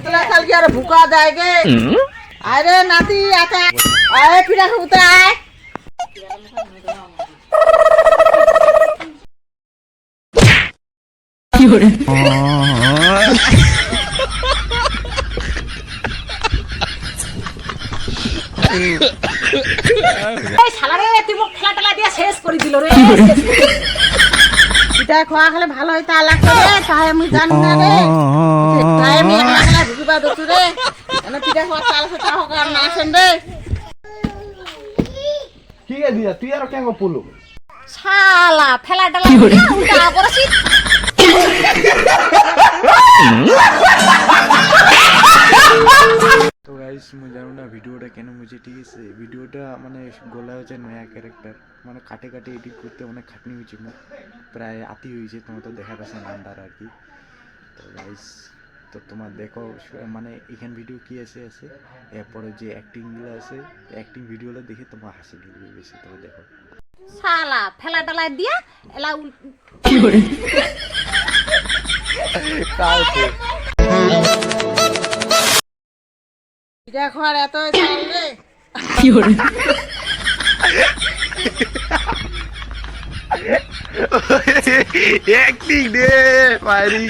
এতলা কাল কি আর ভুকা যায় গে আরে নাতি আতা আয় পিঠা খাবো তো আয় কি হরে এই শালারে তুই মুখ খেলা দিয়া শেষ করে দিল রে পিঠা খাওয়া খেলে ভালো হইতা লাগতো রে তাই আমি জানি না রে তাই আমি একলা ঢুকিবা দছু রে এনে পিঠা খাওয়া চাল সেটা হোক আর না আসেন রে কি গে দিয়া তুই আর কেন পুলু শালা ফেলা ডালা উল্টা পড়ছি তো গাইস মই জানো না ভিডিওটা কেন মুঝে ঠিক আছে ভিডিওটা মানে গলা হচ্ছে নয়া ক্যারেক্টার মানে কাটে কাটে এডিট করতে অনেক খাটনি হয়েছে মোক প্রায় আতি হয়েছে তোমার তো দেখা পাচ্ছে নামদার আর কি তো গাইস তো তোমার দেখো মানে এখান ভিডিও কি আছে এরপরে যে অ্যাক্টিংগুলো আছে অ্যাক্টিং ভিডিওগুলো দেখে তোমার হাসি ঢুকবে বেশি তো দেখো শালা ফেলা ডালা দিয়া এলা কি করে কালকে পিঠা খাওয়ার এত চাল রে কি করে অ্যাক্টিং দে পারি